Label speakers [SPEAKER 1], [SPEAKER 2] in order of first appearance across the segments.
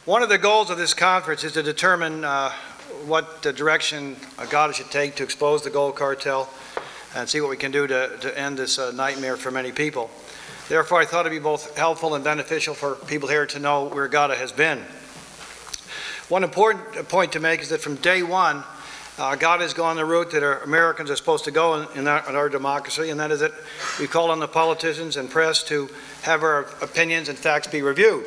[SPEAKER 1] One of the goals of this conference is to determine what direction Agata should take to expose the gold cartel and see what we can do to end this nightmare for many people. Therefore, I thought it would be both helpful and beneficial for people here to know where Agata has been. One important point to make is that from day one, Agata has gone the route that our Americans are supposed to go in our democracy, and that is that we call on the politicians and press to have our opinions and facts be reviewed.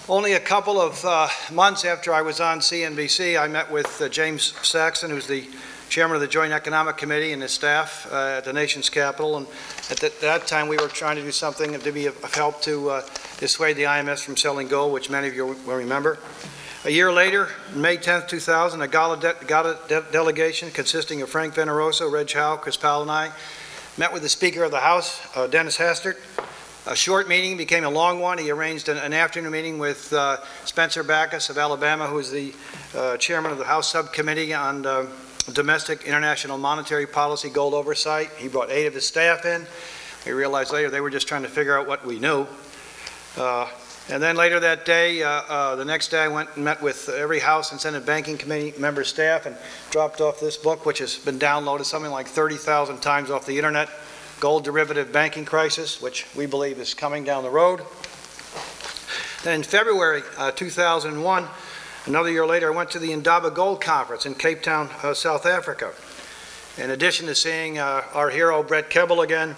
[SPEAKER 1] Only a couple of months after I was on CNBC, I met with James Saxon, who's the chairman of the Joint Economic Committee, and his staff at the nation's capital. And at that time, we were trying to do something to be of help to dissuade the IMF from selling gold, which many of you will remember. A year later, May 10th, 2000, a Agata delegation consisting of Frank Veneroso, Reg Howe, Chris Powell, and I met with the Speaker of the House, Dennis Hastert. A short meeting became a long one. He arranged an afternoon meeting with Spencer Backus of Alabama, who is the chairman of the House Subcommittee on Domestic International Monetary Policy Gold Oversight. He brought 8 of his staff in. We realized later they were just trying to figure out what we knew. And then later that day, the next day, I went and met with every House and Senate Banking Committee member staff and dropped off this book, which has been downloaded something like 30,000 times off the internet, Gold Derivative Banking Crisis, which we believe is coming down the road. Then in February 2001, another year later, I went to the Indaba Gold Conference in Cape Town, South Africa. In addition to seeing our hero, Brett Kebble, again,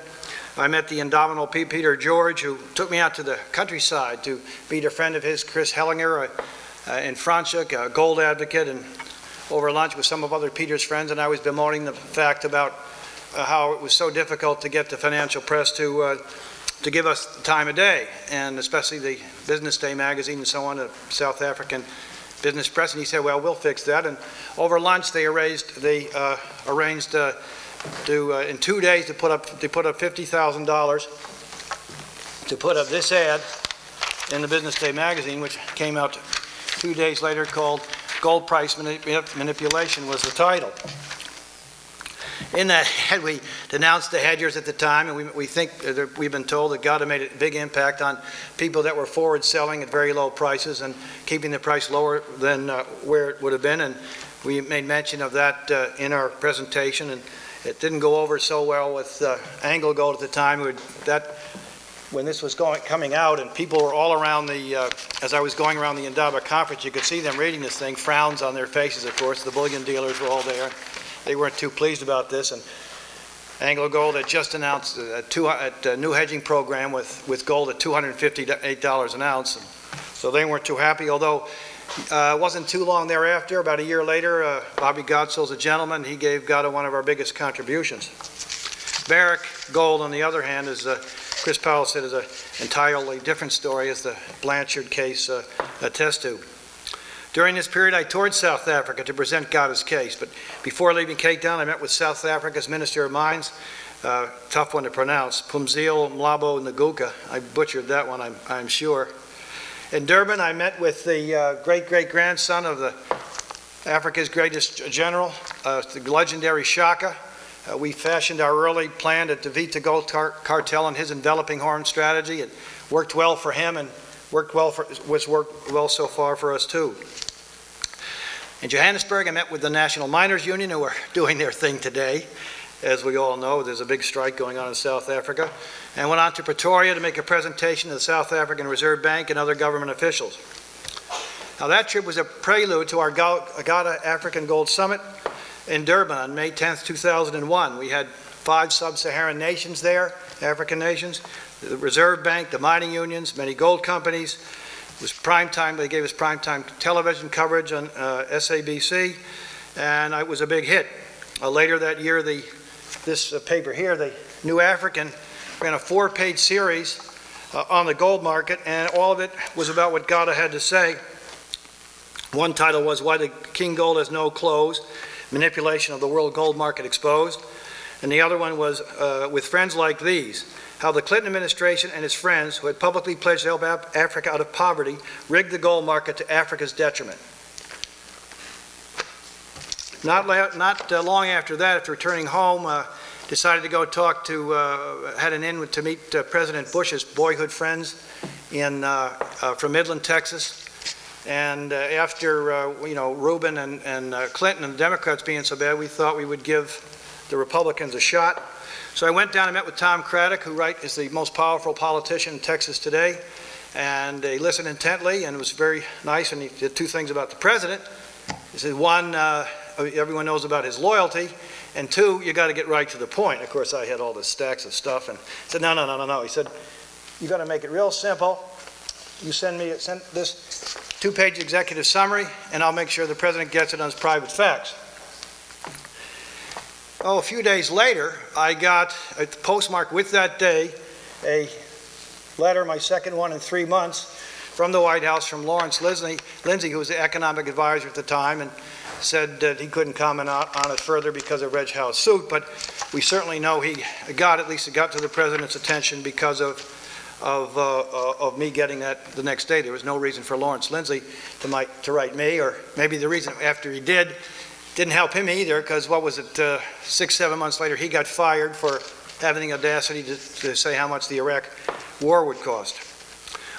[SPEAKER 1] I met the indomitable Peter George, who took me out to the countryside to meet a friend of his, Chris Hellinger, in Franschhoek, a gold advocate, and over lunch with some of other Peter's friends, and I was bemoaning the fact about how it was so difficult to get the financial press to give us the time of day, and especially the Business Day magazine and so on, the South African business press. And he said, well, we'll fix that. And over lunch, they arranged in 2 days to put up $50,000 to put up this ad in the Business Day magazine, which came out 2 days later, called Gold Price Manipulation was the title. In that ad, we denounced the hedgers at the time, and we think that we've been told that Agata made a big impact on people that were forward selling at very low prices and keeping the price lower than where it would have been. And we made mention of that in our presentation, and it didn't go over so well with Anglo Gold at the time. When this was coming out, and people were all around as I was going around the Indaba conference, you could see them reading this thing, frowns on their faces, of course. The bullion dealers were all there. They weren't too pleased about this, and Anglo Gold had just announced a new hedging program with gold at $258 an ounce. And so they weren't too happy, although it wasn't too long thereafter, about a year later, Bobby Godsell's a gentleman. He gave Agata one of our biggest contributions. Barrick Gold, on the other hand, as Chris Powell said, is an entirely different story, as the Blanchard case attests to. During this period, I toured South Africa to present Agata's case, but before leaving Cape Town, I met with South Africa's Minister of Mines, tough one to pronounce, Phumzile Mlambo Nguka. I butchered that one, I'm sure. In Durban, I met with the great-great-grandson of Africa's greatest general, the legendary Shaka. We fashioned our early plan to defeat the gold cartel and his enveloping horn strategy. It worked well for him and worked well so far for us too. In Johannesburg, I met with the National Miners Union, who are doing their thing today. As we all know, there's a big strike going on in South Africa, and went on to Pretoria to make a presentation to the South African Reserve Bank and other government officials. Now, that trip was a prelude to our Agata African Gold Summit in Durban on May 10th, 2001. We had 5 sub-Saharan nations there, African nations, the Reserve Bank, the mining unions, many gold companies. It was prime time. They gave us prime time television coverage on SABC, and it was a big hit. Later that year, this paper here, the New African, ran a 4-page series on the gold market, and all of it was about what Agata had to say. One title was Why the King Gold Has No Clothes, Manipulation of the World Gold Market Exposed. And the other one was With Friends Like These, How the Clinton administration and its friends, who had publicly pledged to help Africa out of poverty, rigged the gold market to Africa's detriment. Not long after that, after returning home, decided to go talk to, had an in to meet President Bush's boyhood friends from Midland, Texas. And after, Rubin and Clinton and the Democrats being so bad, we thought we would give the Republicans a shot. So I went down and met with Tom Craddock, who is the most powerful politician in Texas today. And he listened intently, and it was very nice. And he did two things about the president. He said, one, everyone knows about his loyalty. And two, you got to get right to the point. Of course, I had all this stacks of stuff. And he said, no. He said, you got to make it real simple. You send this two-page executive summary, and I'll make sure the president gets it on his private fax. Oh, a few days later, I got a postmark with that day, a letter, my second one in 3 months, from the White House from Lawrence Lindsay, who was the economic advisor at the time, and said that he couldn't comment on it further because of Reg Howe's suit, but we certainly know he got, at least it got to the president's attention because of me getting that the next day. There was no reason for Lawrence Lindsay to write me, or maybe the reason after he didn't help him either, because what was it, 6, 7 months later, he got fired for having the audacity to say how much the Iraq war would cost.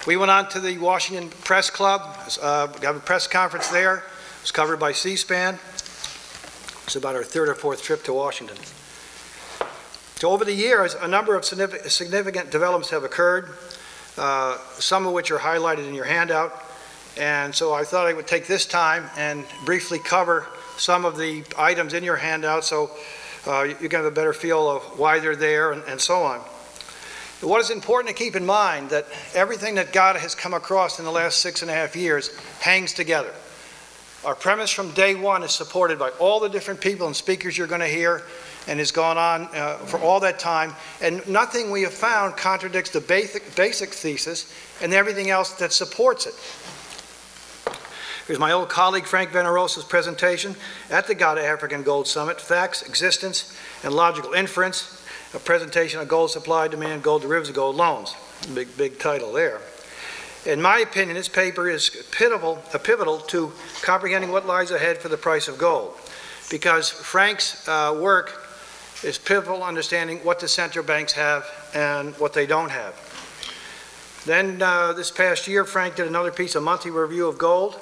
[SPEAKER 1] We went on to the Washington Press Club, got a press conference there. It was covered by C-SPAN. It's about our third or fourth trip to Washington. So over the years, a number of significant developments have occurred, some of which are highlighted in your handout. And so I thought I would take this time and briefly cover some of the items in your handout so you can have a better feel of why they're there and so on. What is important to keep in mind that everything that God has come across in the last 6.5 years hangs together. Our premise from day one is supported by all the different people and speakers you're going to hear, and has gone on for all that time, and nothing we have found contradicts the basic thesis and everything else that supports it. Here's my old colleague Frank Venerosa's presentation at the God of African Gold Summit, Facts, Existence, and Logical Inference, a presentation on gold supply, demand, gold derivatives, gold loans. Big title there. In my opinion, this paper is pivotal to comprehending what lies ahead for the price of gold, because Frank's work is pivotal in understanding what the central banks have and what they don't have. Then this past year, Frank did another piece, a monthly review of gold,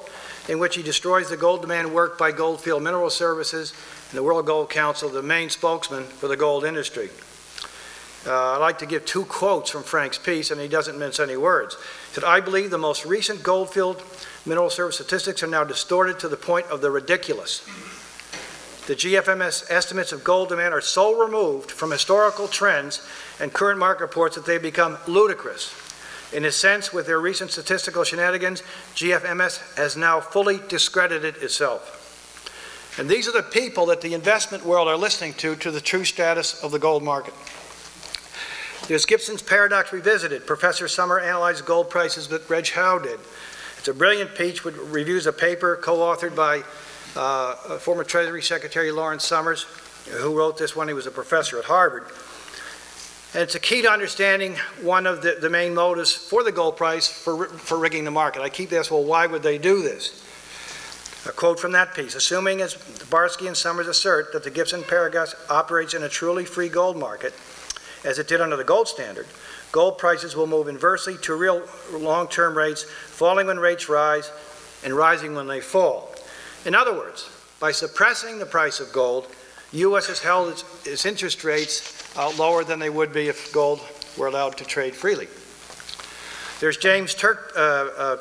[SPEAKER 1] in which he destroys the gold demand work by Goldfield Mineral Services and the World Gold Council, the main spokesman for the gold industry. I'd like to give two quotes from Frank's piece, and he doesn't mince any words. He said, I believe the most recent Goldfield Mineral Service statistics are now distorted to the point of the ridiculous. The GFMS estimates of gold demand are so removed from historical trends and current market reports that they become ludicrous. In a sense, with their recent statistical shenanigans, GFMS has now fully discredited itself. And these are the people that the investment world are listening to the true status of the gold market. There's Gibson's Paradox Revisited. Professor Summer analyzed gold prices that Reg Howe did. It's a brilliant piece which reviews a paper co-authored by former Treasury Secretary Lawrence Summers, who wrote this when he was a professor at Harvard. And it's a key to understanding one of the main motives for the gold price for rigging the market. I keep asking, well, why would they do this? A quote from that piece, assuming as Barsky and Summers assert that the Gibson Paradox operates in a truly free gold market, as it did under the gold standard, gold prices will move inversely to real long-term rates, falling when rates rise and rising when they fall. In other words, by suppressing the price of gold, U.S. has held its interest rates lower than they would be if gold were allowed to trade freely. There's James Turk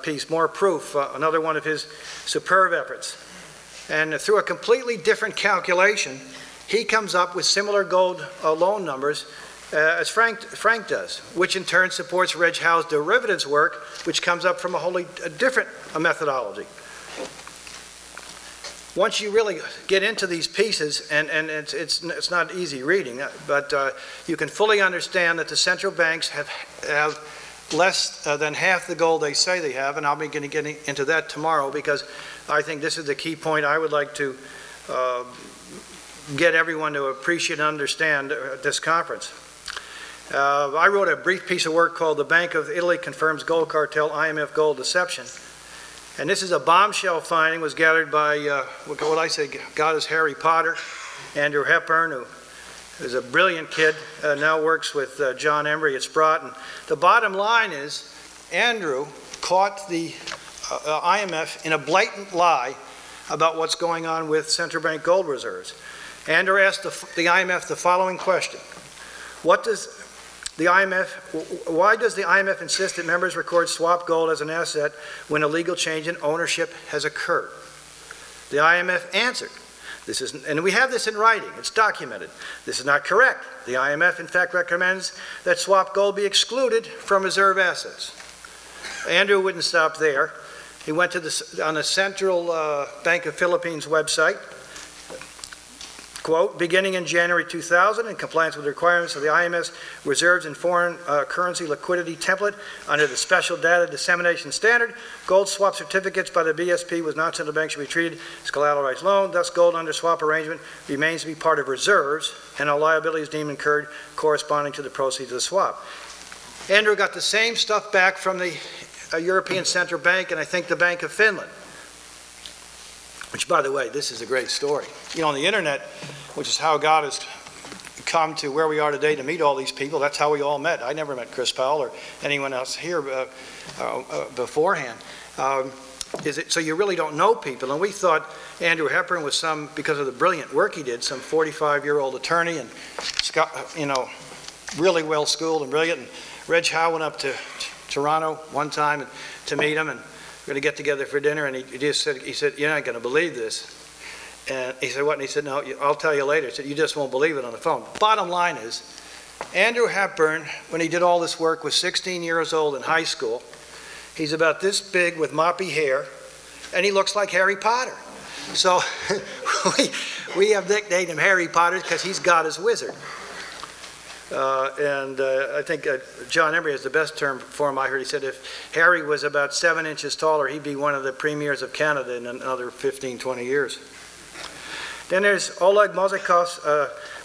[SPEAKER 1] piece, More Proof, another one of his superb efforts. And through a completely different calculation, he comes up with similar gold loan numbers as Frank does, which in turn supports Reg Howe's derivatives work, which comes up from a wholly different methodology. Once you really get into these pieces, and it's not easy reading, but you can fully understand that the central banks have less than half the gold they say they have, and I'll be getting into that tomorrow because I think this is the key point I would like to get everyone to appreciate and understand at this conference. I wrote a brief piece of work called The Bank of Italy Confirms Gold Cartel, IMF Gold Deception. And this is a bombshell finding, was gathered by, what I say, God is Harry Potter, Andrew Hepburn, who is a brilliant kid, now works with John Embry at Sprott. And the bottom line is, Andrew caught the IMF in a blatant lie about what's going on with central bank gold reserves. Andrew asked the IMF the following question: why does the IMF insist that members record swap gold as an asset when a legal change in ownership has occurred? The IMF answered, and we have this in writing, it's documented, this is not correct. The IMF in fact recommends that swap gold be excluded from reserve assets. Andrew wouldn't stop there. He went to on the Central Bank of Philippines website, quote, beginning in January 2000, in compliance with the requirements of the IMF's Reserves in Foreign Currency Liquidity Template under the Special Data Dissemination Standard, gold swap certificates by the BSP with non-central banks should be treated as collateralized loan. Thus, gold under swap arrangement remains to be part of reserves, and a liability is deemed incurred corresponding to the proceeds of the swap. Andrew got the same stuff back from the European Central Bank, and I think the Bank of Finland. Which, by the way, this is a great story. You know, on the internet, which is how God has come to where we are today to meet all these people, that's how we all met. I never met Chris Powell or anyone else here beforehand. So you really don't know people. And we thought Andrew Hepburn was because of the brilliant work he did, some 45-year-old attorney and, you know, really well schooled and brilliant. And Reg Howe went up to Toronto one time to meet him, and we're going to get together for dinner, and he said, you're not going to believe this. And he said, what? And he said, no, I'll tell you later. He said, you just won't believe it on the phone. Bottom line is, Andrew Hepburn, when he did all this work, was 16 years old in high school. He's about this big with moppy hair, and he looks like Harry Potter. So we have nicknamed him Harry Potter because he's God as wizard. I think John Embry has the best term for him. I heard he said if Harry was about 7 inches taller, he'd be one of the premiers of Canada in another 15, 20 years. Then there's Oleg Mozakov's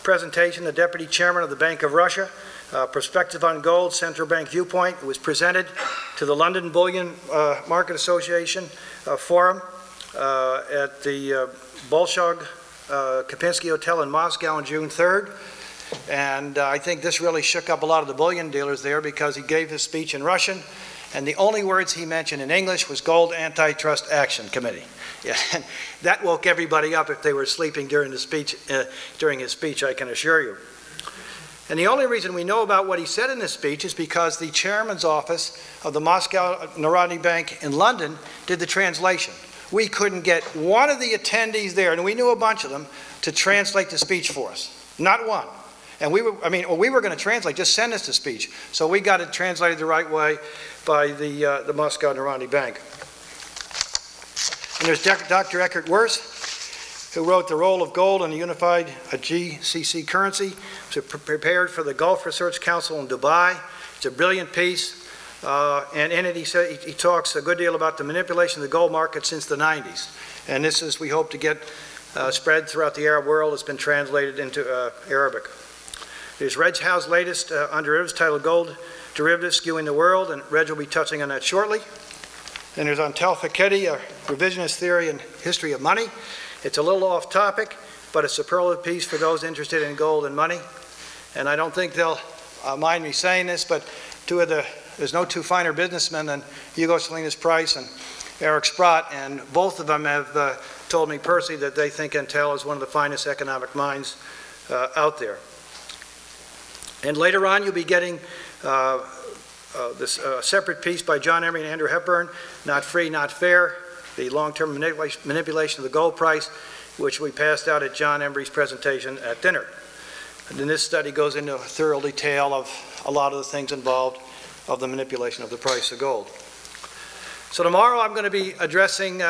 [SPEAKER 1] presentation, the Deputy Chairman of the Bank of Russia, Perspective on Gold, Central Bank Viewpoint. It was presented to the London Bullion Market Association Forum at the Bolshoi Kapinski Hotel in Moscow on June 3rd. And I think this really shook up a lot of the bullion dealers there because he gave his speech in Russian, and the only words he mentioned in English was Gold Antitrust Action Committee. Yeah, and that woke everybody up if they were sleeping during his speech, I can assure you. And the only reason we know about what he said in this speech is because the chairman's office of the Moscow Narodny Bank in London did the translation. We couldn't get one of the attendees there, and we knew a bunch of them, to translate the speech for us. Not one. And we were going to translate, just send us the speech. So we got it translated the right way by the Moscow Narodny Bank. And there's Dr. Eckhart Wirth, who wrote The Role of Gold in a Unified GCC Currency. It was prepared for the Gulf Research Council in Dubai. It's a brilliant piece. And in it he talks a good deal about the manipulation of the gold market since the 90s. And this is, we hope to get spread throughout the Arab world. It's been translated into Arabic. There's Reg Howe's latest on derivatives titled Gold Derivatives Skewing the World, and Reg will be touching on that shortly. Then there's on Tal Fiketty, a revisionist theory and history of money. It's a little off topic, but a superlative piece for those interested in gold and money. And I don't think they'll mind me saying this, but there's no two finer businessmen than Hugo Salinas Price and Eric Sprott, and both of them have told me personally that they think Intel is one of the finest economic minds out there. And later on, you'll be getting this separate piece by John Embry and Andrew Hepburn, Not Free, Not Fair, the long-term manipulation of the gold price, which we passed out at John Embry's presentation at dinner. And then this study goes into a thorough detail of a lot of the things involved of the manipulation of the price of gold. So tomorrow I'm going to be addressing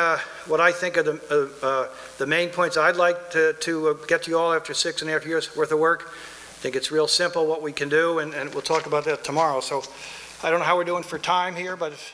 [SPEAKER 1] what I think are the main points I'd like to get to you all after 6.5 years worth of work. I think it's real simple what we can do, and we'll talk about that tomorrow. So I don't know how we're doing for time here, but if